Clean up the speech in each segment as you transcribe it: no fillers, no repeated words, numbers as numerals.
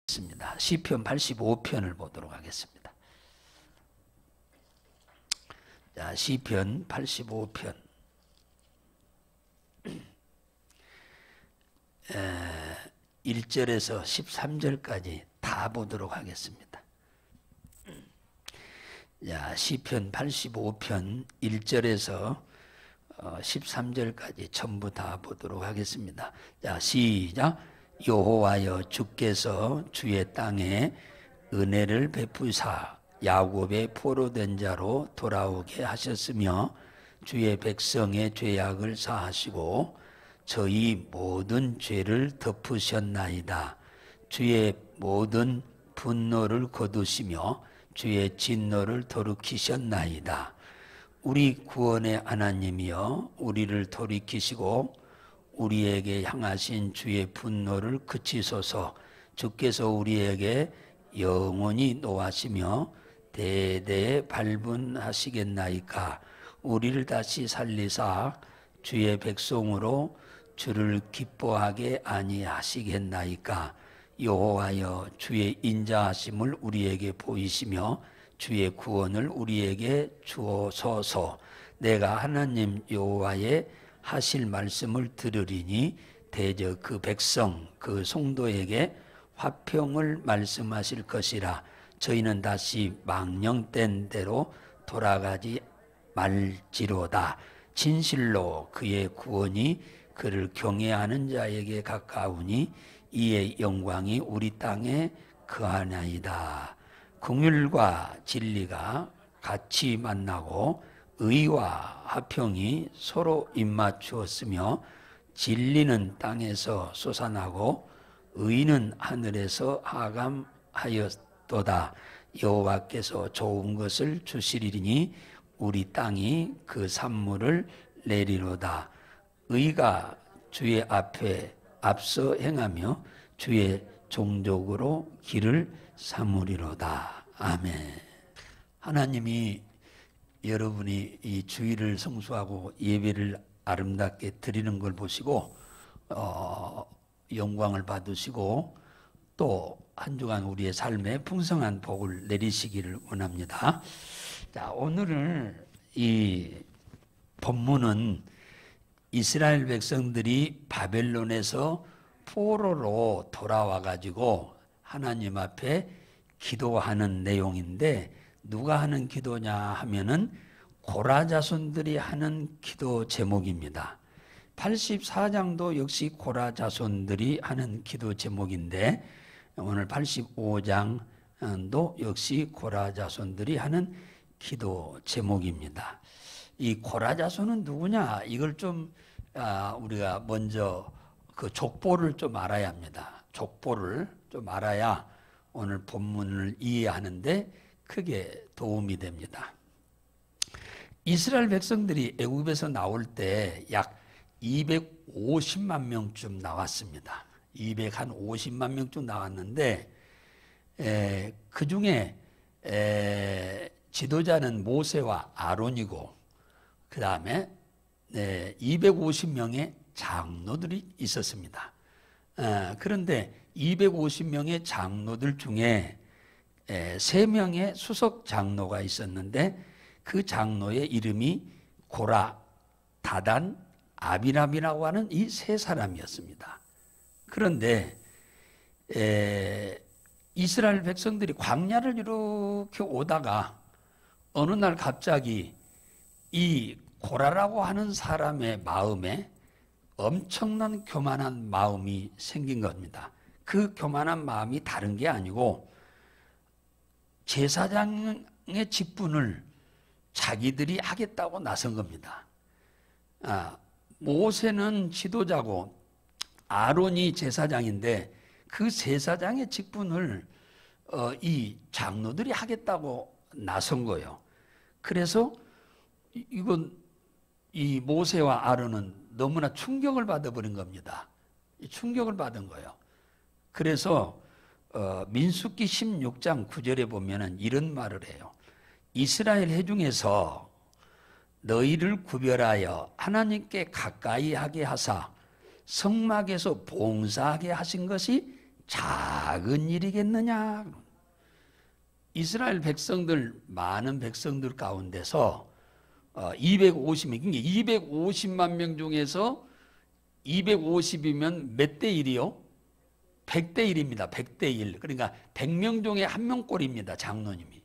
있습니다. 시편 85편을 보도록 하겠습니다. 자, 시편 85편 1절에서 13절까지 다 보도록 하겠습니다. 자, 시편 85편 1절에서 13절까지 전부 다 보도록 하겠습니다. 자, 시작. 여호와여, 주께서 주의 땅에 은혜를 베푸사 야곱의 포로된 자로 돌아오게 하셨으며 주의 백성의 죄악을 사하시고 저희 모든 죄를 덮으셨나이다. 주의 모든 분노를 거두시며 주의 진노를 돌이키셨나이다. 우리 구원의 하나님이여, 우리를 돌이키시고 우리에게 향하신 주의 분노를 그치소서. 주께서 우리에게 영원히 노하시며 대대에 발분하시겠나이까. 우리를 다시 살리사 주의 백성으로 주를 기뻐하게 아니하시겠나이까. 여호와여, 주의 인자하심을 우리에게 보이시며 주의 구원을 우리에게 주옵소서. 내가 하나님 여호와의 하실 말씀을 들으리니 대저 그 백성 그 성도에게 화평을 말씀하실 것이라. 저희는 다시 망령된 대로 돌아가지 말지로다. 진실로 그의 구원이 그를 경외하는 자에게 가까우니 이의 영광이 우리 땅에 거하나이다. 긍휼과 진리가 같이 만나고 의와 화평이 서로 입맞추었으며 진리는 땅에서 솟아나고 의는 하늘에서 하감하였도다. 여호와께서 좋은 것을 주시리니 우리 땅이 그 산물을 내리로다. 의가 주의 앞에 앞서 행하며 주의 종족으로 길을 삼으리로다. 아멘. 하나님이 여러분이 이 주일을 성수하고 예배를 아름답게 드리는 걸 보시고 영광을 받으시고 또 한 주간 우리의 삶에 풍성한 복을 내리시기를 원합니다. 자, 오늘 이 본문은 이스라엘 백성들이 바벨론에서 포로로 돌아와 가지고 하나님 앞에 기도하는 내용인데, 누가 하는 기도냐 하면은 고라 자손들이 하는 기도 제목입니다. 84장도 역시 고라 자손들이 하는 기도 제목인데, 오늘 85장도 역시 고라 자손들이 하는 기도 제목입니다. 이 고라 자손은 누구냐? 이걸 좀 우리가 먼저 그 족보를 좀 알아야 합니다. 족보를 좀 알아야 오늘 본문을 이해하는데 크게 도움이 됩니다. 이스라엘 백성들이 애굽에서 나올 때 약 250만 명쯤 나왔습니다. 250만 명쯤 나왔는데 그 중에 지도자는 모세와 아론이고, 그 다음에 250명의 장로들이 있었습니다. 그런데 250명의 장로들 중에 3명의 수석 장로가 있었는데 그 장로의 이름이 고라, 다단, 아비람이라고 하는 이 3사람이었습니다. 그런데 이스라엘 백성들이 광야를 이렇게 오다가 어느 날 갑자기 이 고라라고 하는 사람의 마음에 엄청난 교만한 마음이 생긴 겁니다. 그 교만한 마음이 다른 게 아니고 제사장의 직분을 자기들이 하겠다고 나선 겁니다. 모세는 지도자고 아론이 제사장인데 그 제사장의 직분을 이 장로들이 하겠다고 나선 거예요. 그래서 이 모세와 아론은 너무나 충격을 받아버린 겁니다. 충격을 받은 거예요. 그래서 민수기 16장 9절에 보면은 이런 말을 해요. 이스라엘 회중에서 너희를 구별하여 하나님께 가까이 하게 하사 성막에서 봉사하게 하신 것이 작은 일이겠느냐. 이스라엘 백성들, 많은 백성들 가운데서 250만 명 중에서 250이면 몇 대 1이요? 100대 1입니다. 100대 1. 그러니까 100명 중에 1명꼴입니다. 장로님이.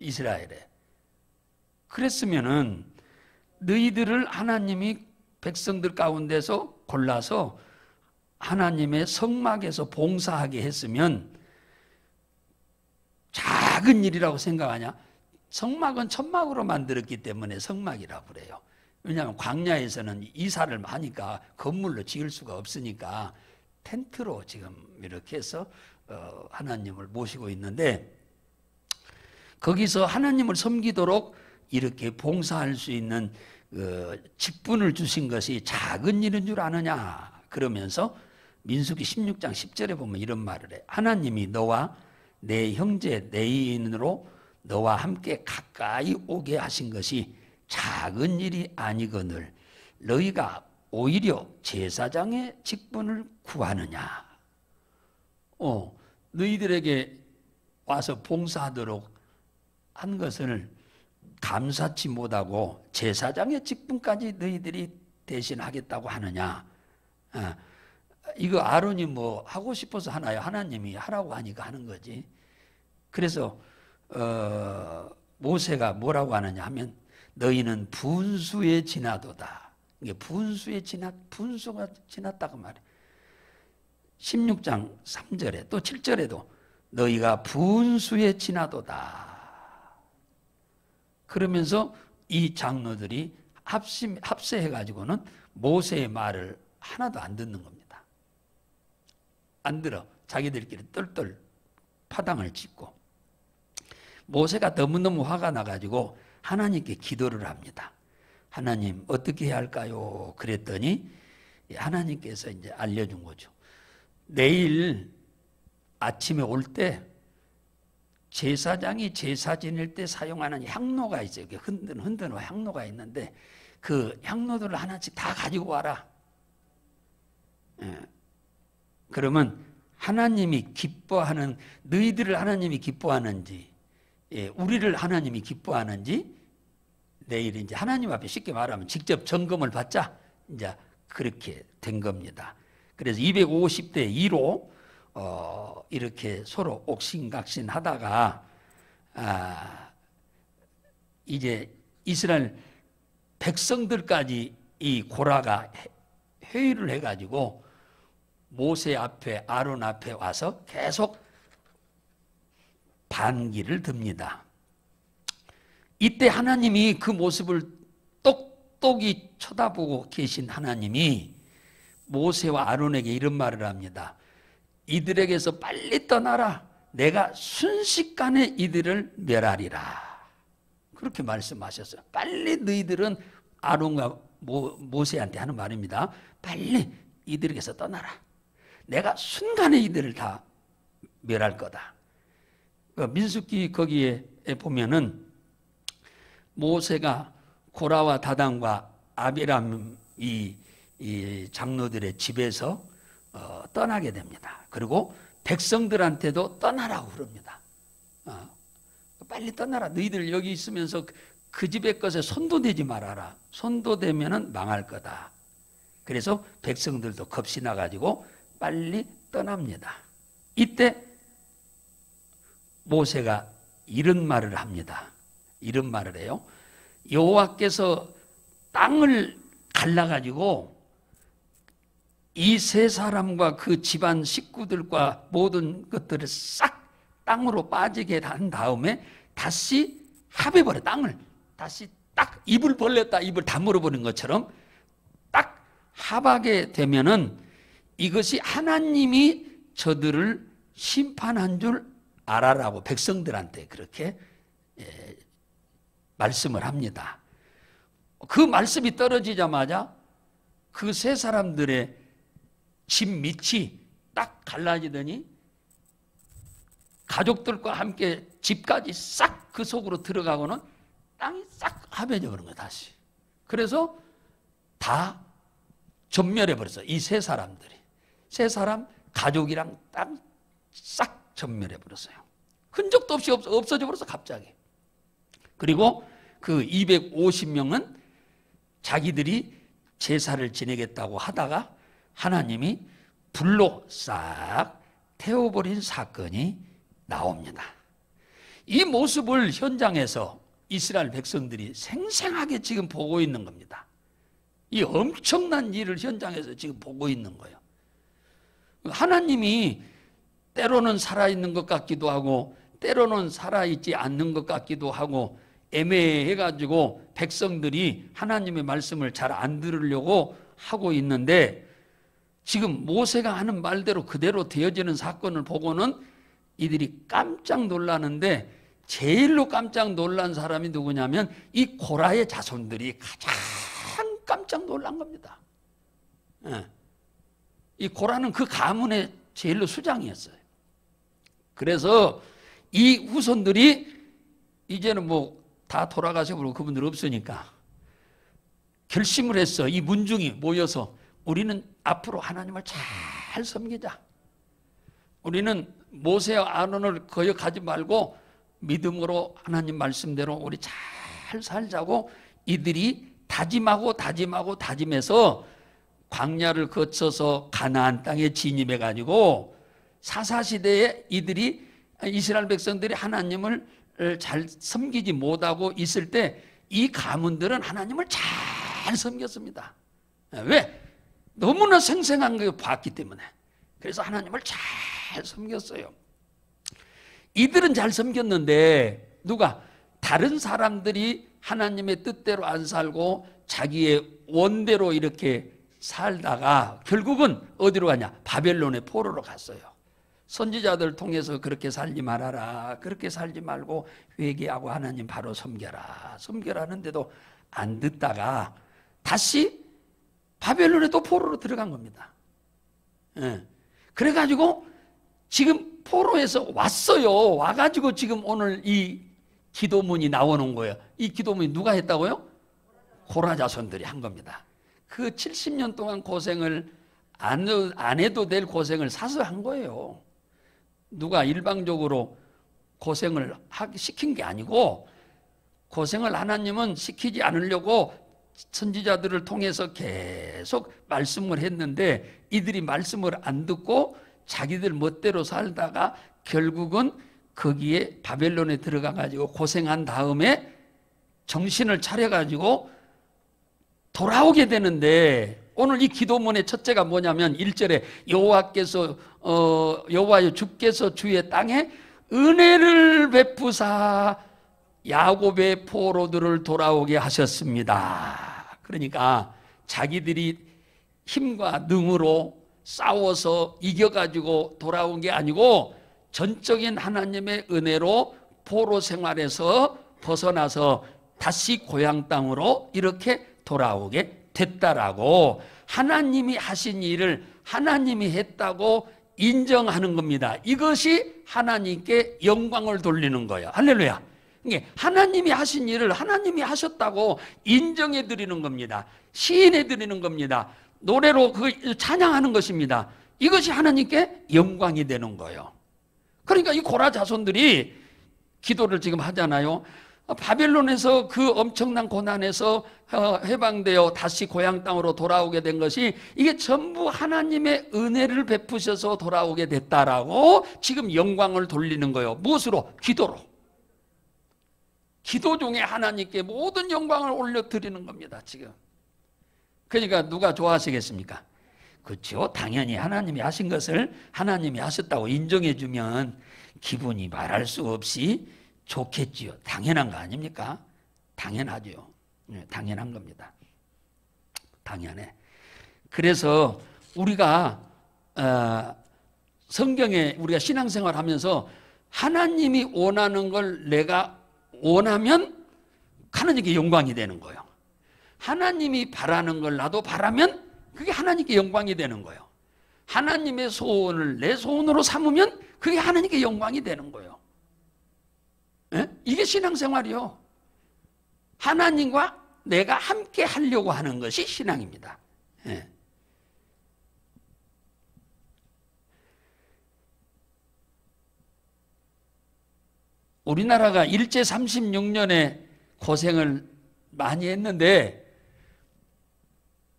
이스라엘에. 그랬으면은 너희들을 하나님이 백성들 가운데서 골라서 하나님의 성막에서 봉사하게 했으면 작은 일이라고 생각하냐? 성막은 천막으로 만들었기 때문에 성막이라고 그래요. 왜냐하면 광야에서는 이사를 하니까 건물로 지을 수가 없으니까 텐트로 지금 이렇게 해서 하나님을 모시고 있는데, 거기서 하나님을 섬기도록 이렇게 봉사할 수 있는 직분을 주신 것이 작은 일인 줄 아느냐. 그러면서 민수기 16장 10절에 보면 이런 말을 해. 하나님이 너와 내 형제 내 인으로 너와 함께 가까이 오게 하신 것이 작은 일이 아니거늘 너희가 오히려 제사장의 직분을 구하느냐. 너희들에게 와서 봉사하도록 한 것을 감사치 못하고 제사장의 직분까지 너희들이 대신하겠다고 하느냐. 이거 아론이 뭐 하고 싶어서 하나요? 하나님이 하라고 하니까 하는 거지. 그래서 모세가 뭐라고 하느냐 하면 너희는 분수에 지나도다. 이게 분수가 지났다고 말해. 16장 3절에 또 7절에도 너희가 분수에 지나도다. 그러면서 이 장로들이 합세해가지고는 모세의 말을 하나도 안 듣는 겁니다. 안 들어. 자기들끼리 똘똘 파당을 짓고. 모세가 너무너무 화가 나가지고 하나님께 기도를 합니다. 하나님 어떻게 해야 할까요? 그랬더니 하나님께서 이제 알려준 거죠. 내일 아침에 올 때 제사장이 제사 지낼 때 사용하는 향로가 있어요. 흔드는 향로가 있는데 그 향로들을 하나씩 다 가지고 와라. 그러면 하나님이 기뻐하는, 너희들을 하나님이 기뻐하는지, 우리를 하나님이 기뻐하는지 내일 이제 하나님 앞에 쉽게 말하면 직접 점검을 받자. 이제 그렇게 된 겁니다. 그래서 250대 2로 이렇게 서로 옥신각신 하다가 이제 이스라엘 백성들까지 이 고라가 회의를 해가지고 모세 앞에, 아론 앞에 와서 계속 반기를 듭니다. 이때 하나님이 그 모습을 똑똑히 쳐다보고 계신 하나님이 모세와 아론에게 이런 말을 합니다. 이들에게서 빨리 떠나라. 내가 순식간에 이들을 멸하리라. 그렇게 말씀하셨어요. 빨리 너희들은 아론과 모세한테 하는 말입니다. 빨리 이들에게서 떠나라. 내가 순간에 이들을 다 멸할 거다. 민수기 거기에 보면은 모세가 고라와 다단과 아비람 이 장로들의 집에서 떠나게 됩니다. 그리고 백성들한테도 떠나라고 그럽니다. 빨리 떠나라. 너희들 여기 있으면서 그 집의 것에 손도 대지 말아라. 손도 대면은 망할 거다. 그래서 백성들도 겁이 나가지고 빨리 떠납니다. 이때 모세가 이런 말을 합니다. 이런 말을 해요. 여호와께서 땅을 갈라가지고 이 세 사람과 그 집안 식구들과 모든 것들을 싹 땅으로 빠지게 한 다음에 다시 합해버려. 땅을 다시 딱 입을 벌렸다 입을 다물어버린 것처럼 딱 합하게 되면은 이것이 하나님이 저들을 심판한 줄 알아라고 백성들한테 그렇게 말씀을 합니다. 그 말씀이 떨어지자마자 그 세 사람들의 집 밑이 딱 갈라지더니 가족들과 함께 집까지 싹 그 속으로 들어가고는 땅이 싹 합해져 버린 거예요. 다시. 그래서 다 전멸해 버렸어요. 이 세 사람들이. 세 사람 가족이랑 딱 싹 전멸해 버렸어요. 흔적도 없이 없어져 버렸어 갑자기. 그리고 그 250명은 자기들이 제사를 지내겠다고 하다가 하나님이 불로 싹 태워버린 사건이 나옵니다. 이 모습을 현장에서 이스라엘 백성들이 생생하게 지금 보고 있는 겁니다. 이 엄청난 일을 현장에서 지금 보고 있는 거예요. 하나님이 때로는 살아있는 것 같기도 하고 때로는 살아있지 않는 것 같기도 하고 애매해가지고 백성들이 하나님의 말씀을 잘 안 들으려고 하고 있는데 지금 모세가 하는 말대로 그대로 되어지는 사건을 보고는 이들이 깜짝 놀라는데 제일로 깜짝 놀란 사람이 누구냐면 이 고라의 자손들이 가장 깜짝 놀란 겁니다. 이 고라는 그 가문의 제일로 수장이었어요. 그래서 이 후손들이 이제는 뭐 다 돌아가셔버리고 그분들 없으니까 결심을 했어. 이 문중이 모여서 우리는 앞으로 하나님을 잘 섬기자. 우리는 모세와 아론을 거역하지 말고 믿음으로 하나님 말씀대로 우리 잘 살자고 이들이 다짐해서 광야를 거쳐서 가나안 땅에 진입해 가지고 사사시대에 이들이 이스라엘 백성들이 하나님을 잘 섬기지 못하고 있을 때 이 가문들은 하나님을 잘 섬겼습니다. 왜? 너무나 생생한 걸 봤기 때문에. 그래서 하나님을 잘 섬겼어요. 이들은 잘 섬겼는데 누가? 다른 사람들이 하나님의 뜻대로 안 살고 자기의 원대로 이렇게 살다가 결국은 어디로 가냐? 바벨론의 포로로 갔어요. 선지자들 통해서 그렇게 살지 말아라. 그렇게 살지 말고 회개하고 하나님 바로 섬겨라. 섬겨라는데도 안 듣다가 다시 바벨론에 또 포로로 들어간 겁니다. 그래가지고 지금 포로에서 왔어요. 와가지고 지금 오늘 이 기도문이 나오는 거예요. 이 기도문이 누가 했다고요? 고라 자손들이 한 겁니다. 그 70년 동안 고생을 안 해도 될 고생을 사서 한 거예요. 누가 일방적으로 고생을 시킨 게 아니고 고생을 하나님은 시키지 않으려고 선지자들을 통해서 계속 말씀을 했는데 이들이 말씀을 안 듣고 자기들 멋대로 살다가 결국은 거기에 바벨론에 들어가 가지고 고생한 다음에 정신을 차려 가지고 돌아오게 되는데 오늘 이 기도문의 첫째가 뭐냐면 1절에 여호와여 주께서 주의 땅에 은혜를 베푸사 야곱의 포로들을 돌아오게 하셨습니다. 그러니까 자기들이 힘과 능으로 싸워서 이겨가지고 돌아온 게 아니고 전적인 하나님의 은혜로 포로 생활에서 벗어나서 다시 고향 땅으로 이렇게 돌아오게 됐다라고 하나님이 하신 일을 하나님이 했다고 인정하는 겁니다. 이것이 하나님께 영광을 돌리는 거예요. 할렐루야. 하나님이 하신 일을 하나님이 하셨다고 인정해 드리는 겁니다. 시인해 드리는 겁니다. 노래로 그 찬양하는 것입니다. 이것이 하나님께 영광이 되는 거예요. 그러니까 이 고라 자손들이 기도를 지금 하잖아요. 바벨론에서 그 엄청난 고난에서 해방되어 다시 고향 땅으로 돌아오게 된 것이 이게 전부 하나님의 은혜를 베푸셔서 돌아오게 됐다라고 지금 영광을 돌리는 거예요. 무엇으로? 기도로. 기도 중에 하나님께 모든 영광을 올려드리는 겁니다. 지금. 그러니까 누가 좋아하시겠습니까? 그렇죠. 당연히 하나님이 하신 것을 하나님이 하셨다고 인정해 주면 기분이 말할 수 없이 좋겠지요. 당연한 거 아닙니까? 당연하죠. 당연한 겁니다. 당연해. 그래서 우리가 성경에 우리가 신앙생활 하면서 하나님이 원하는 걸 내가 원하면 하나님께 영광이 되는 거예요. 하나님이 바라는 걸 나도 바라면 그게 하나님께 영광이 되는 거예요. 하나님의 소원을 내 소원으로 삼으면 그게 하나님께 영광이 되는 거예요. 이게 신앙생활이요. 하나님과 내가 함께 하려고 하는 것이 신앙입니다. 우리나라가 일제 36년에 고생을 많이 했는데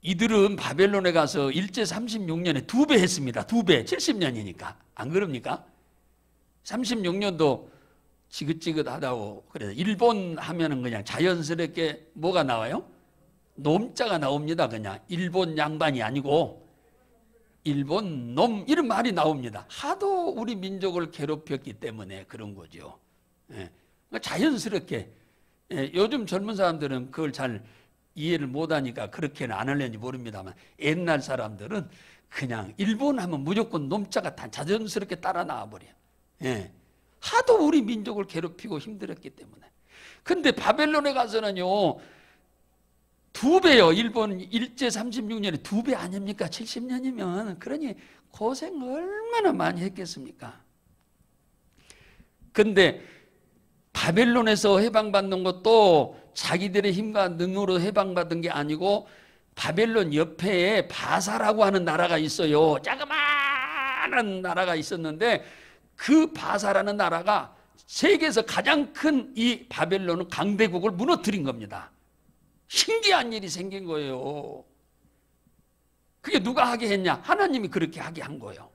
이들은 바벨론에 가서 일제 36년에 2배 했습니다. 2배. 70년이니까. 안 그럽니까? 36년도 지긋지긋하다고. 그래서 일본 하면은 그냥 자연스럽게 뭐가 나와요? 놈자가 나옵니다. 그냥 일본 양반이 아니고 일본 놈 이런 말이 나옵니다. 하도 우리 민족을 괴롭혔기 때문에 그런 거죠. 예. 자연스럽게. 예. 요즘 젊은 사람들은 그걸 잘 이해를 못하니까 그렇게는 안 하려는지 모릅니다만 옛날 사람들은 그냥 일본 하면 무조건 놈자가 다 자연스럽게 따라 나와버려요. 예. 하도 우리 민족을 괴롭히고 힘들었기 때문에. 근데 바벨론에 가서는요 2배요. 일본 일제 36년에 2배 아닙니까? 70년이면. 그러니 고생 얼마나 많이 했겠습니까? 근데 바벨론에서 해방받는 것도 자기들의 힘과 능력으로 해방받은 게 아니고 바벨론 옆에 바사라고 하는 나라가 있어요. 자그마한 나라가 있었는데 그 바사라는 나라가 세계에서 가장 큰 이 바벨론 강대국을 무너뜨린 겁니다. 신기한 일이 생긴 거예요. 그게 누가 하게 했냐? 하나님이 그렇게 하게 한 거예요.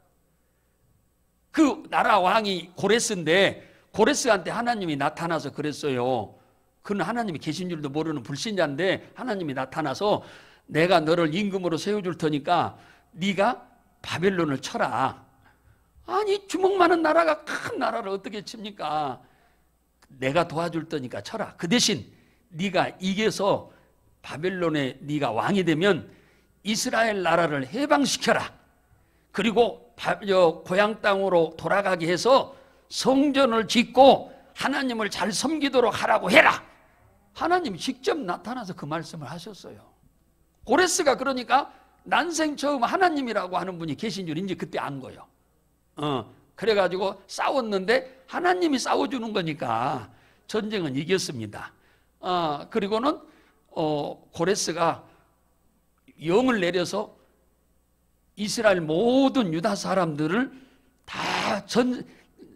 그 나라 왕이 고레스인데 고레스한테 하나님이 나타나서 그랬어요. 그는 하나님이 계신 줄도 모르는 불신자인데 하나님이 나타나서 내가 너를 임금으로 세워줄 테니까 네가 바벨론을 쳐라. 아니 주먹 많은 나라가 큰 나라를 어떻게 칩니까? 내가 도와줄 테니까 쳐라. 그 대신 네가 이겨서 바벨론에 네가 왕이 되면 이스라엘 나라를 해방시켜라. 그리고 고향 땅으로 돌아가게 해서 성전을 짓고 하나님을 잘 섬기도록 하라고 해라. 하나님이 직접 나타나서 그 말씀을 하셨어요. 고레스가 그러니까 난생 처음 하나님이라고 하는 분이 계신 줄 이제 그때 안 거예요. 그래가지고 싸웠는데 하나님이 싸워주는 거니까 전쟁은 이겼습니다. 그리고는 고레스가 영을 내려서 이스라엘 모든 유다 사람들을 다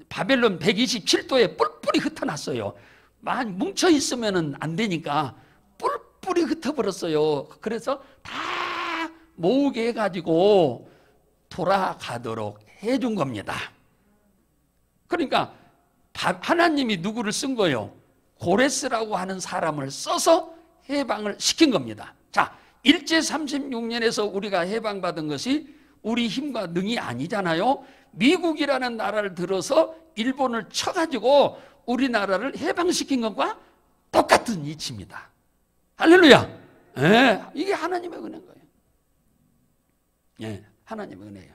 바벨론 127도에 뿔뿔이 흩어놨어요. 만 뭉쳐 있으면 안 되니까 뿔뿔이 흩어버렸어요. 그래서 다 모으게 해가지고 돌아가도록 해준 겁니다. 그러니까 하나님이 누구를 쓴 거예요? 고레스라고 하는 사람을 써서 해방을 시킨 겁니다. 자, 일제 36년에서 우리가 해방받은 것이 우리 힘과 능이 아니잖아요. 미국이라는 나라를 들어서 일본을 쳐가지고 우리나라를 해방시킨 것과 똑같은 이치입니다. 할렐루야. 예, 이게 하나님의 은혜인 거예요. 예, 하나님의 은혜예요.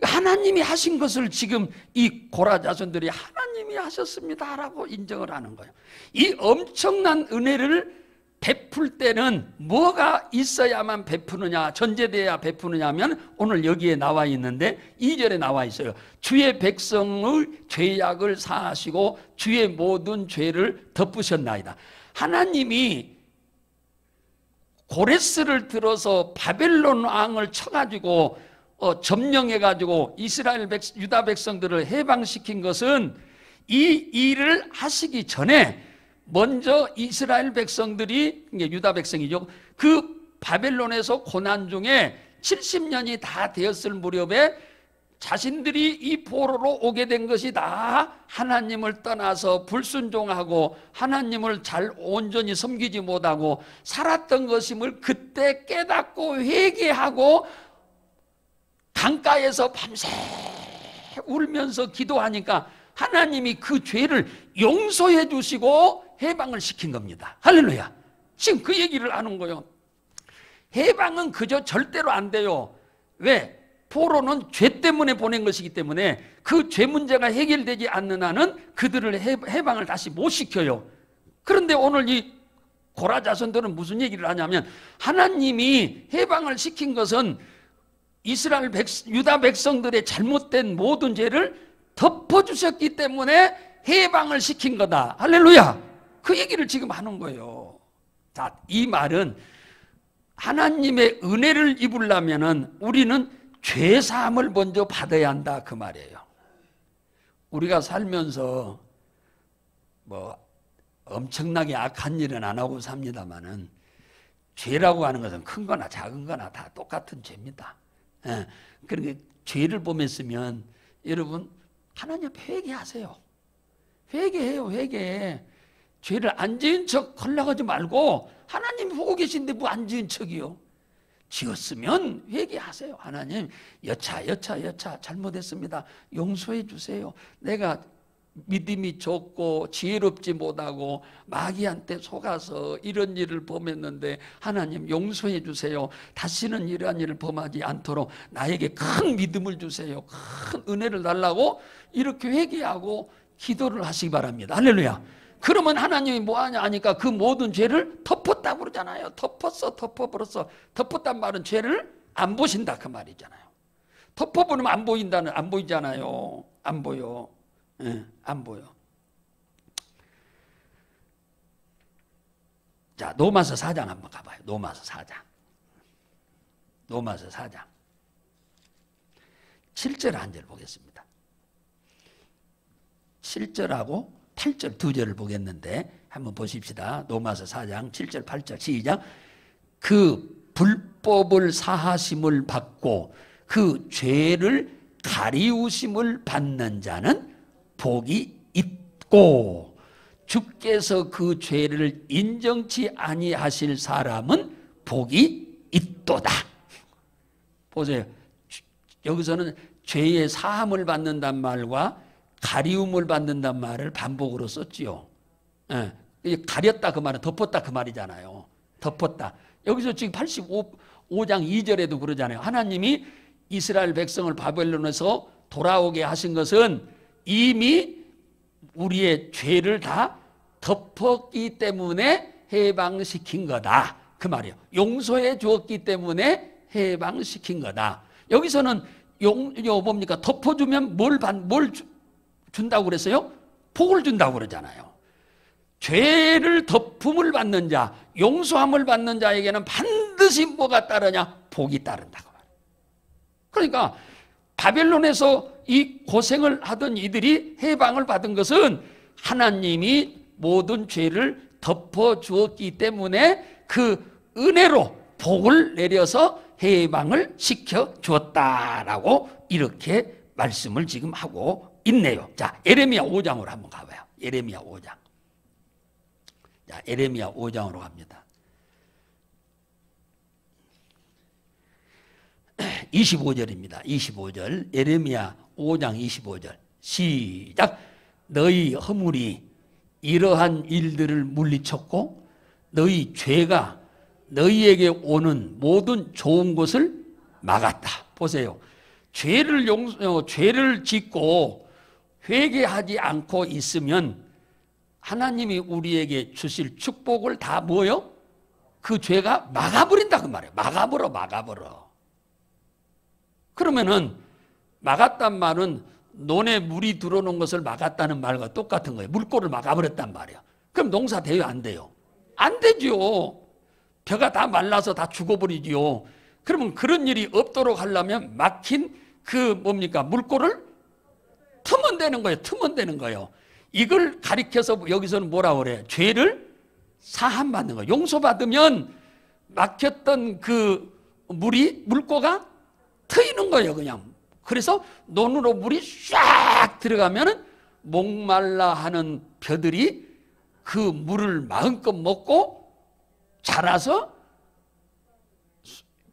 하나님이 하신 것을 지금 이 고라 자손들이 하나님이 하셨습니다라고 인정을 하는 거예요. 이 엄청난 은혜를 베풀 때는 뭐가 있어야만 베푸느냐, 전제돼야 베푸느냐 하면 오늘 여기에 나와 있는데 2절에 나와 있어요. 주의 백성의 죄악을 사하시고 주의 모든 죄를 덮으셨나이다. 하나님이 고레스를 들어서 바벨론 왕을 쳐가지고 점령해가지고 이스라엘 유다 백성들을 해방시킨 것은 이 일을 하시기 전에 먼저 이스라엘 백성들이, 유다 백성이죠, 그 바벨론에서 고난 중에 70년이 다 되었을 무렵에 자신들이 이 포로로 오게 된 것이 다 하나님을 떠나서 불순종하고 하나님을 잘 온전히 섬기지 못하고 살았던 것임을 그때 깨닫고 회개하고 강가에서 밤새 울면서 기도하니까 하나님이 그 죄를 용서해 주시고 해방을 시킨 겁니다. 할렐루야. 지금 그 얘기를 하는 거예요. 해방은 그저 절대로 안 돼요. 왜? 포로는 죄 때문에 보낸 것이기 때문에 그 죄 문제가 해결되지 않는 한은 그들을 해방을 다시 못 시켜요. 그런데 오늘 이 고라 자손들은 무슨 얘기를 하냐면 하나님이 해방을 시킨 것은 이스라엘 유다 백성들의 잘못된 모든 죄를 덮어주셨기 때문에 해방을 시킨 거다. 할렐루야. 그 얘기를 지금 하는 거예요. 자, 이 말은 하나님의 은혜를 입으려면 우리는 죄사함을 먼저 받아야 한다 그 말이에요. 우리가 살면서 뭐 엄청나게 악한 일은 안 하고 삽니다만은 죄라고 하는 것은 큰 거나 작은 거나 다 똑같은 죄입니다. 예. 그러니까 죄를 보면서면 여러분 하나님 회개하세요. 회개해요. 회개. 죄를 안 지은 척 하려고 하지 말고 하나님 보고 계신데 뭐 안 지은 척이요. 지었으면 회개하세요. 하나님 여차 잘못했습니다. 용서해 주세요. 내가 믿음이 적고 지혜롭지 못하고 마귀한테 속아서 이런 일을 범했는데 하나님 용서해 주세요. 다시는 이러한 일을 범하지 않도록 나에게 큰 믿음을 주세요. 큰 은혜를 달라고 이렇게 회개하고 기도를 하시기 바랍니다. 할렐루야. 그러면 하나님이 뭐하냐 하니까 그 모든 죄를 덮었다고 그러잖아요. 덮어버렸어. 덮었단 말은 죄를 안 보신다 그 말이잖아요. 덮어버리면 안 보이잖아요. 안 보여. 예, 안 보여. 자, 로마서 4장 한번 가봐요. 로마서 4장. 7절 한 절 보겠습니다. 7절하고 8절 두 절을 보겠는데 한번 보십시다. 로마서 4장 7절 8절 시작. 그 불법을 사하심을 받고 그 죄를 가리우심을 받는 자는 복이 있고 주께서 그 죄를 인정치 아니하실 사람은 복이 있도다. 보세요. 여기서는 죄의 사함을 받는단 말과 가리움을 받는단 말을 반복으로 썼지요. 예. 가렸다 그 말은 덮었다 그 말이잖아요. 덮었다. 여기서 지금 85장 2절에도 그러잖아요. 하나님이 이스라엘 백성을 바벨론에서 돌아오게 하신 것은 이미 우리의 죄를 다 덮었기 때문에 해방시킨 거다. 그 말이에요. 용서해 주었기 때문에 해방시킨 거다. 여기서는 뭡니까? 덮어주면 뭘 준다고 그랬어요? 복을 준다고 그러잖아요. 죄를 덮음을 받는 자, 용서함을 받는 자에게는 반드시 뭐가 따르냐? 복이 따른다고 말이에요. 그러니까 바벨론에서 이 고생을 하던 이들이 해방을 받은 것은 하나님이 모든 죄를 덮어주었기 때문에 그 은혜로 복을 내려서 해방을 시켜주었다라고 이렇게 말씀을 지금 하고 있네요. 자, 에레미야 5장으로 한번 가봐요. 에레미야 5장. 자, 에레미야 5장으로 갑니다. 25절입니다. 25절. 에레미야 5장 25절. 시작. 너희 허물이 이러한 일들을 물리쳤고 너희 죄가 너희에게 오는 모든 좋은 것을 막았다. 보세요. 죄를 짓고 회개하지 않고 있으면 하나님이 우리에게 주실 축복을 다 뭐요? 그 죄가 막아버린다 그 말이에요. 막아버려. 그러면은 막았단 말은 논에 물이 들어오는 것을 막았다는 말과 똑같은 거예요. 물꼬를 막아버렸단 말이에요. 그럼 농사 돼요? 안 돼요? 안 되죠. 벼가 다 말라서 다 죽어버리지요. 그러면 그런 일이 없도록 하려면 막힌 그 뭡니까? 물꼬를 트면 되는 거예요. 트면 되는 거예요. 이걸 가리켜서 여기서는 뭐라고 그래요? 죄를 사함받는 거예요. 용서받으면 막혔던 그 물꼬가 트이는 거예요. 그냥. 그래서 논으로 물이 쫙 들어가면 목말라 하는 벼들이 그 물을 마음껏 먹고 자라서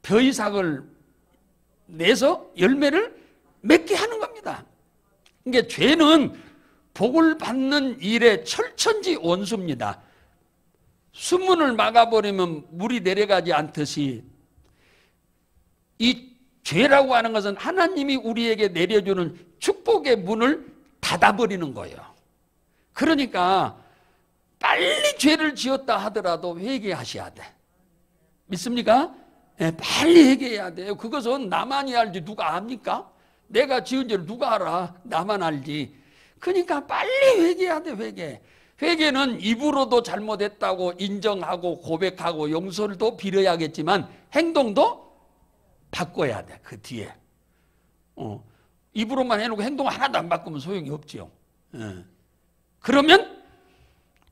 벼이삭을 내서 열매를 맺게 하는 겁니다. 그러니까 죄는 복을 받는 일의 철천지 원수입니다. 수문을 막아버리면 물이 내려가지 않듯이 이 죄라고 하는 것은 하나님이 우리에게 내려주는 축복의 문을 닫아버리는 거예요. 그러니까 빨리 죄를 지었다 하더라도 회개하셔야 돼. 믿습니까? 네, 빨리 회개해야 돼요. 그것은 나만이 알지 누가 압니까? 내가 지은 죄를 누가 알아? 나만 알지. 그러니까 빨리 회개해야 돼. 회개는 입으로도 잘못했다고 인정하고 고백하고 용서도 빌어야겠지만 행동도 바꿔야 돼. 그 뒤에 입으로만 해놓고 행동 하나도 안 바꾸면 소용이 없지요. 그러면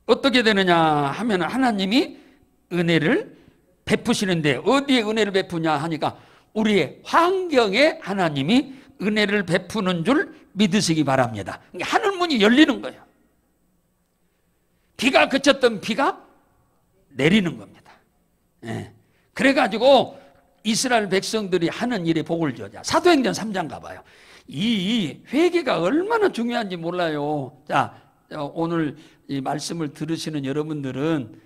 어떻게 되느냐 하면 하나님이 은혜를 베푸시는데 어디에 은혜를 베푸냐 하니까 우리의 환경에 하나님이 은혜를 베푸는 줄 믿으시기 바랍니다. 하늘 문이 열리는 거예요. 비가 그쳤던 비가 내리는 겁니다. 그래가지고 이스라엘 백성들이 하는 일에 복을 주자. 사도행전 3장 가봐요. 이 회개가 얼마나 중요한지 몰라요. 자, 오늘 이 말씀을 들으시는 여러분들은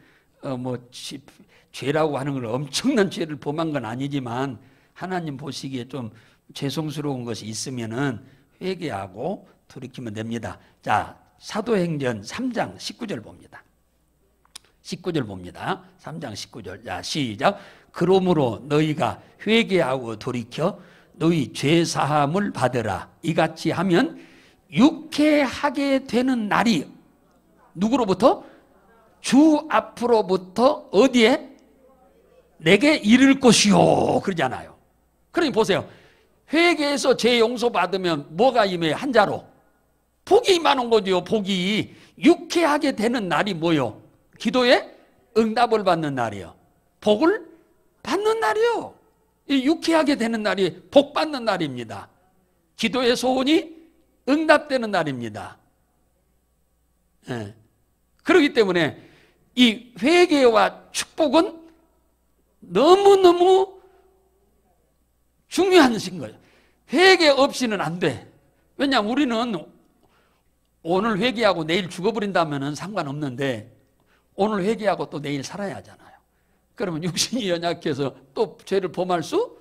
죄라고 하는 걸 엄청난 죄를 범한 건 아니지만 하나님 보시기에 좀 죄송스러운 것이 있으면은 회개하고 돌이키면 됩니다. 자, 사도행전 3장 19절 봅니다. 19절 봅니다. 3장 19절. 자, 시작. 그러므로 너희가 회개하고 돌이켜 너희 죄 사함을 받으라. 이같이 하면 유쾌하게 되는 날이 누구로부터? 주 앞으로부터 어디에? 내게 이를 것이요. 그러잖아요. 그러니 보세요. 회개해서 죄 용서 받으면 뭐가 임해요? 한자로 복이 임하는 거죠. 복이. 유쾌하게 되는 날이 뭐요? 기도에 응답을 받는 날이요. 복을 받는 날이요. 이 유쾌하게 되는 날이 복 받는 날입니다. 기도의 소원이 응답되는 날입니다. 그렇기 때문에 이 회개와 축복은 너무너무 중요한 것인 거예요. 회개 없이는 안 돼. 왜냐하면 우리는 오늘 회개하고 내일 죽어버린다면 상관없는데 오늘 회개하고 또 내일 살아야 하잖아요. 그러면 육신이 연약해서 또 죄를 범할 수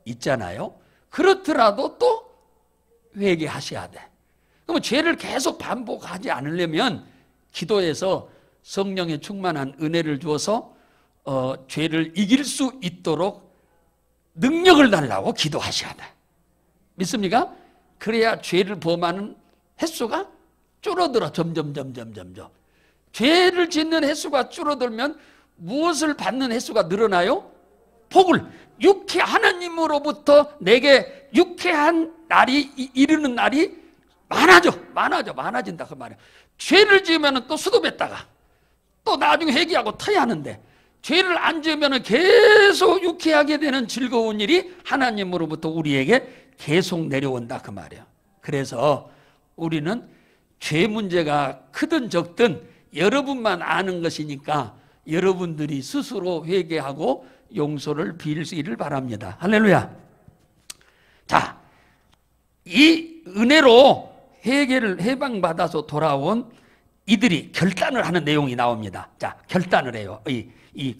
있잖아요. 그렇더라도 또 회개하셔야 돼. 그러면 죄를 계속 반복하지 않으려면 기도해서 성령의 충만한 은혜를 주어서 죄를 이길 수 있도록 능력을 달라고 기도하셔야 돼. 믿습니까? 그래야 죄를 범하는 횟수가 줄어들어. 점점. 죄를 짓는 횟수가 줄어들면 무엇을 받는 횟수가 늘어나요? 복을. 하나님으로부터 내게 유쾌한 날이 이르는 날이 많아진다 그 말이에요. 죄를 지으면 또 수도했다가 또 나중에 회개하고 터야 하는데 죄를 안 지으면 계속 유쾌하게 되는 즐거운 일이 하나님으로부터 우리에게 계속 내려온다 그 말이에요. 그래서 우리는 죄 문제가 크든 적든 여러분만 아는 것이니까 여러분들이 스스로 회개하고 용서를 빌기를 바랍니다. 할렐루야. 자, 이 은혜로 회개를 해방받아서 돌아온 이들이 결단을 하는 내용이 나옵니다. 자, 결단을 해요.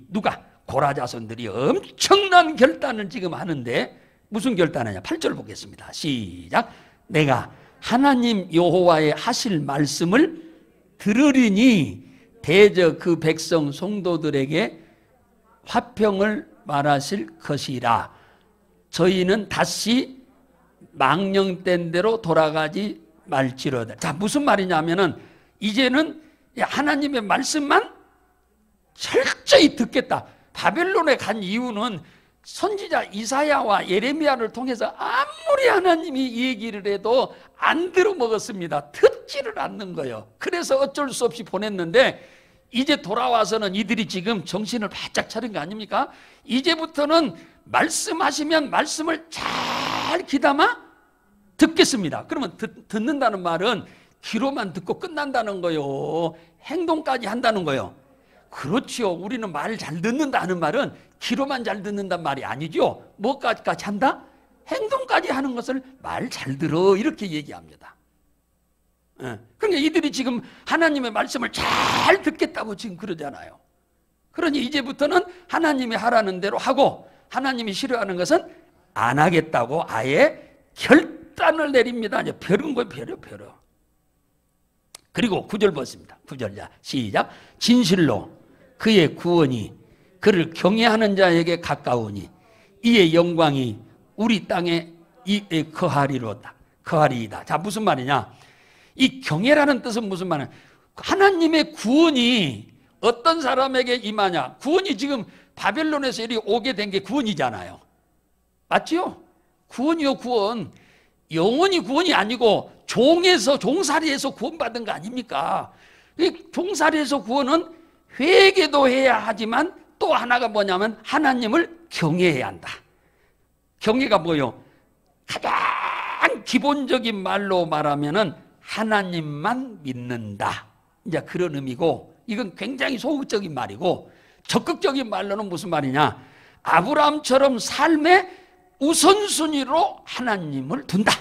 누가? 고라 자손들이 엄청난 결단을 지금 하는데 무슨 결단하냐? 8절 보겠습니다. 시작. 내가 하나님 여호와의 하실 말씀을 들으리니 대저 그 백성 성도들에게 화평을 말하실 것이라. 저희는 다시 망령된 대로 돌아가지 말지로다. 자, 무슨 말이냐면은 이제는 하나님의 말씀만 철저히 듣겠다. 바벨론에 간 이유는 선지자 이사야와 예레미야를 통해서 아무리 하나님이 얘기를 해도 안 들어먹었습니다. 듣지를 않는 거예요. 그래서 어쩔 수 없이 보냈는데 이제 돌아와서는 이들이 지금 정신을 바짝 차린 거 아닙니까? 이제부터는 말씀하시면 말씀을 잘 귀담아 듣겠습니다. 그러면 듣는다는 말은 귀로만 듣고 끝난다는 거예요. 행동까지 한다는 거예요. 그렇죠. 우리는 말 잘 듣는다는 말은 귀로만 잘 듣는단 말이 아니죠. 뭐까지 한다? 행동까지 하는 것을 말 잘 들어 이렇게 얘기합니다. 그러니까 이들이 지금 하나님의 말씀을 잘 듣겠다고 지금 그러잖아요. 그러니 이제부터는 하나님이 하라는 대로 하고 하나님이 싫어하는 것은 안 하겠다고 아예 결단을 내립니다. 이제 벼른 거예요. 벼려. 그리고 9절 보겠습니다. 9절. 자, 시작. 진실로 그의 구원이 그를 경외하는 자에게 가까우니 이의 영광이 우리 땅에 거하리이다. 자, 무슨 말이냐? 이 경외라는 뜻은 무슨 말이냐? 하나님의 구원이 어떤 사람에게 임하냐? 구원이 지금 바벨론에서 이리 오게 된 게 구원이잖아요. 맞죠? 구원이요, 구원. 영원히 구원이 아니고 종살이에서 구원받은 거 아닙니까? 이 종살이에서 구원은 회개도 해야 하지만 또 하나가 뭐냐면 하나님을 경외해야 한다. 경외가 뭐요? 가장 기본적인 말로 말하면은 하나님만 믿는다. 이제 그런 의미고, 이건 굉장히 소극적인 말이고, 적극적인 말로는 무슨 말이냐? 아브라함처럼 삶의 우선순위로 하나님을 둔다.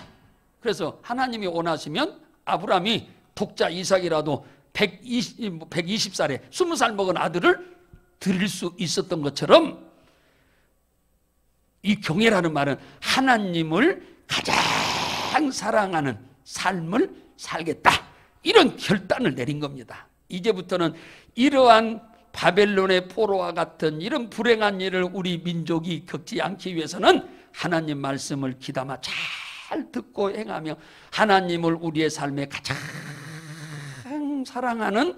그래서 하나님이 원하시면 아브라함이 독자 이삭이라도 120살에 20살 먹은 아들을 드릴 수 있었던 것처럼, 이 경외라는 말은 하나님을 가장 사랑하는 삶을 살겠다, 이런 결단을 내린 겁니다. 이제부터는 이러한 바벨론의 포로와 같은 이런 불행한 일을 우리 민족이 겪지 않기 위해서는 하나님 말씀을 귀담아 잘 듣고 행하며 하나님을 우리의 삶에 가장 사랑하는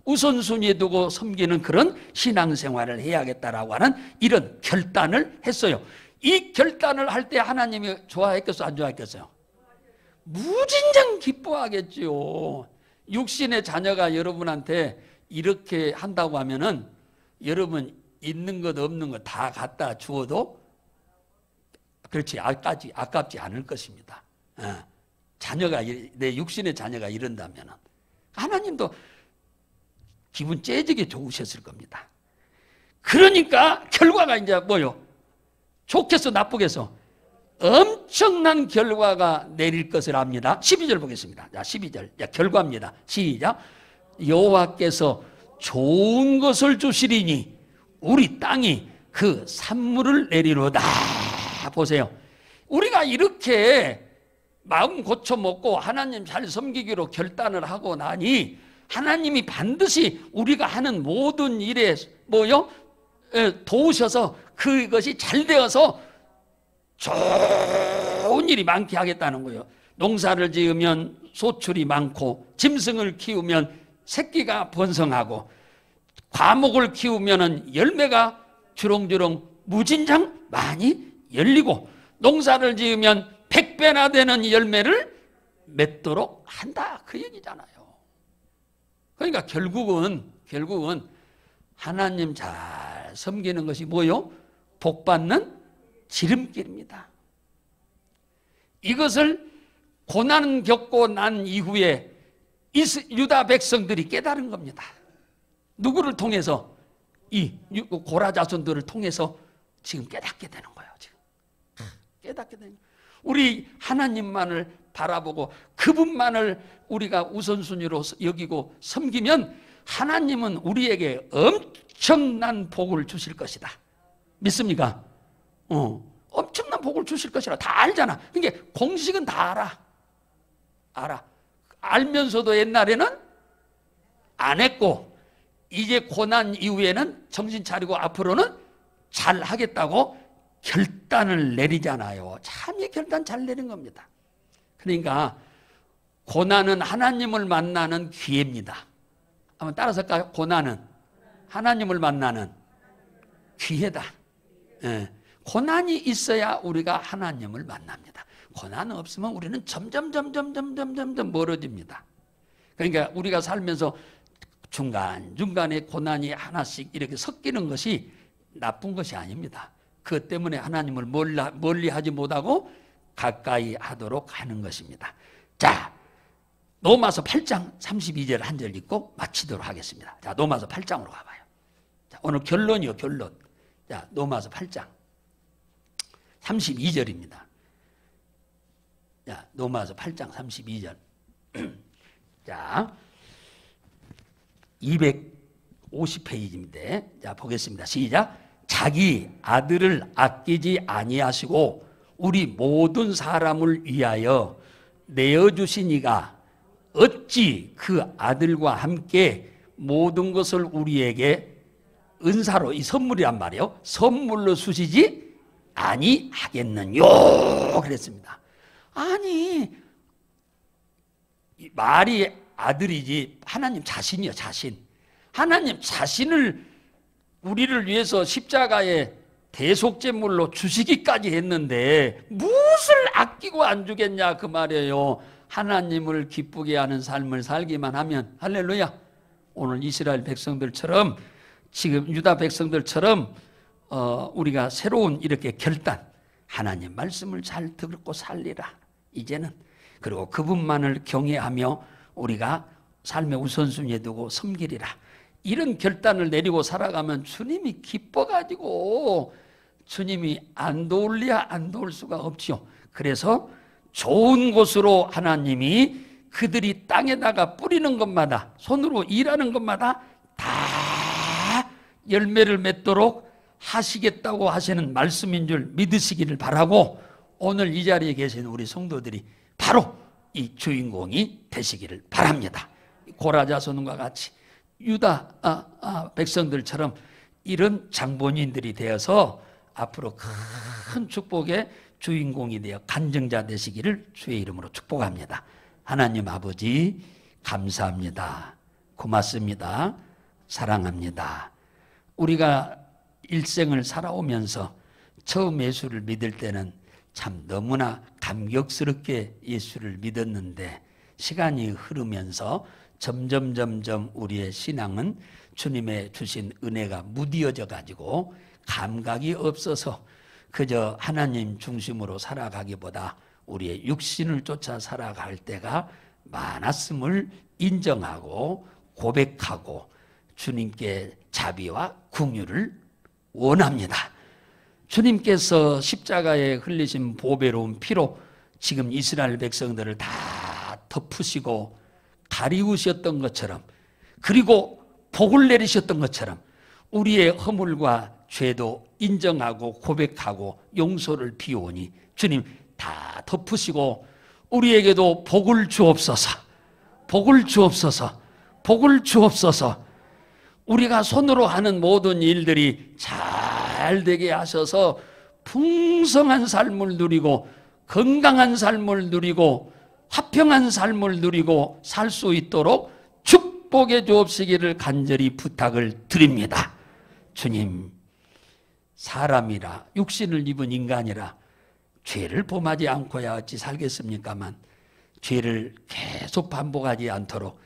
우선순위에 두고 섬기는 그런 신앙생활을 해야겠다라고 하는 이런 결단을 했어요. 이 결단을 할 때 하나님이 좋아했겠어요? 안 좋아했겠어요? 무진장 기뻐하겠죠. 육신의 자녀가 여러분한테 이렇게 한다고 하면은 여러분 있는 것 없는 것 다 갖다 주어도 그렇지 아깝지 않을 것입니다. 자녀가, 내 육신의 자녀가 이런다면은 하나님도 기분 째지게 좋으셨을 겁니다. 그러니까 결과가 이제 뭐요? 좋겠어 나쁘겠어? 엄청난 결과가 내릴 것을 압니다. 12절 보겠습니다. 자, 12절. 자, 결과입니다. 시작. 여호와께서 좋은 것을 주시리니 우리 땅이 그 산물을 내리로다. 보세요. 우리가 이렇게 마음 고쳐먹고 하나님 잘 섬기기로 결단을 하고 나니 하나님이 반드시 우리가 하는 모든 일에 뭐요? 도우셔서 그것이 잘 되어서 좋은 일이 많게 하겠다는 거예요. 농사를 지으면 소출이 많고, 짐승을 키우면 새끼가 번성하고, 과목을 키우면 열매가 주렁주렁 무진장 많이 열리고, 농사를 지으면 100배나 되는 열매를 맺도록 한다, 그 얘기잖아요. 그러니까 결국은 하나님 잘 섬기는 것이 뭐요? 복받는 지름길입니다. 이것을 고난 겪고 난 이후에 유다 백성들이 깨달은 겁니다. 누구를 통해서? 이 고라 자손들을 통해서 지금 깨닫게 되는 거예요. 지금 깨닫게 되는 거예요. 우리 하나님만을 바라보고 그분만을 우리가 우선순위로 여기고 섬기면 하나님은 우리에게 엄청난 복을 주실 것이다. 믿습니까? 엄청난 복을 주실 것이라 다 알잖아. 그러니까 공식은 다 알아. 알면서도 옛날에는 안 했고, 이제 고난 이후에는 정신 차리고 앞으로는 잘 하겠다고 결단을 내리잖아요. 참 이 결단 잘 내린 겁니다. 그러니까 고난은 하나님을 만나는 기회입니다. 한번 따라서 할까요? 고난은 하나님을 만나는 기회다. 예. 고난이 있어야 우리가 하나님을 만납니다. 고난 없으면 우리는 점점 멀어집니다. 그러니까 우리가 살면서 중간중간에 고난이 하나씩 이렇게 섞이는 것이 나쁜 것이 아닙니다. 그것 때문에 하나님을 멀리하지 못하고 가까이 하도록 하는 것입니다. 자, 로마서 8장 32절 한 절 읽고 마치도록 하겠습니다. 자, 로마서 8장으로 가봐요. 자, 오늘 결론이요, 결론. 자, 로마서 8장 32절입니다. 자, 로마서 8장 32절. 자, 250페이지인데, 자, 보겠습니다. 시작. 자기 아들을 아끼지 아니하시고 우리 모든 사람을 위하여 내어주시니가 어찌 그 아들과 함께 모든 것을 우리에게 은사로, 이 선물이란 말이에요, 선물로 주시지 아니하겠느뇨 그랬습니다. 아니, 말이 아들이지 하나님 자신이요, 자신. 하나님 자신을 우리를 위해서 십자가에 대속제물로 주시기까지 했는데 무슨 무엇을 아끼고 안 주겠냐 그 말이에요. 하나님을 기쁘게 하는 삶을 살기만 하면. 할렐루야. 오늘 이스라엘 백성들처럼, 지금 유다 백성들처럼 우리가 새로운 이렇게 결단, 하나님 말씀을 잘 듣고 살리라 이제는. 그리고 그분만을 경외하며 우리가 삶의 우선순위에 두고 섬기리라, 이런 결단을 내리고 살아가면 주님이 기뻐가지고 주님이 안 도울래야 안 도울 수가 없지요. 그래서 좋은 곳으로 하나님이 그들이 땅에다가 뿌리는 것마다, 손으로 일하는 것마다 다 열매를 맺도록 하시겠다고 하시는 말씀인 줄 믿으시기를 바라고, 오늘 이 자리에 계신 우리 성도들이 바로 이 주인공이 되시기를 바랍니다. 고라 자손과 같이 유다 백성들처럼 이런 장본인들이 되어서 앞으로 큰 축복의 주인공이 되어 간증자 되시기를 주의 이름으로 축복합니다. 하나님 아버지 감사합니다. 고맙습니다. 사랑합니다. 우리가 일생을 살아오면서 처음 예수를 믿을 때는 참 너무나 감격스럽게 예수를 믿었는데, 시간이 흐르면서 점점 우리의 신앙은 주님의 주신 은혜가 무디어져 가지고 감각이 없어서 그저 하나님 중심으로 살아가기보다 우리의 육신을 쫓아 살아갈 때가 많았음을 인정하고 고백하고 주님께 자비와 긍휼을 원합니다. 주님께서 십자가에 흘리신 보배로운 피로 지금 이스라엘 백성들을 다 덮으시고 가리우셨던 것처럼, 그리고 복을 내리셨던 것처럼 우리의 허물과 죄도 인정하고 고백하고 용서를 비우니 주님 다 덮으시고 우리에게도 복을 주옵소서, 복을 주옵소서, 복을 주옵소서. 우리가 손으로 하는 모든 일들이 잘 되게 하셔서 풍성한 삶을 누리고 건강한 삶을 누리고 화평한 삶을 누리고 살 수 있도록 축복해 주옵시기를 간절히 부탁을 드립니다. 주님, 사람이라 육신을 입은 인간이라 죄를 범하지 않고야 어찌 살겠습니까만, 죄를 계속 반복하지 않도록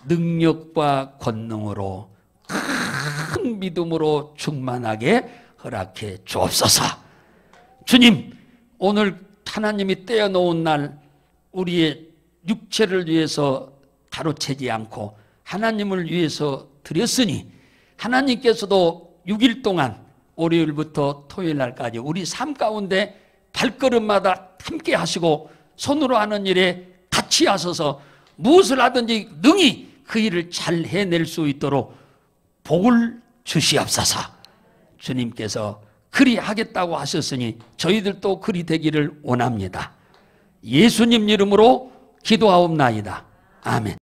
능력과 권능으로 큰 믿음으로 충만하게 허락해 주옵소서. 주님, 오늘 하나님이 떼어놓은 날 우리의 육체를 위해서 가로채지 않고 하나님을 위해서 드렸으니, 하나님께서도 6일 동안 월요일부터 토요일 날까지 우리 삶 가운데 발걸음마다 함께 하시고 손으로 하는 일에 같이 하셔서 무엇을 하든지 능히 그 일을 잘 해낼 수 있도록 복을 주시옵소서. 주님께서 그리 하겠다고 하셨으니 저희들도 그리 되기를 원합니다. 예수님 이름으로 기도하옵나이다. 아멘.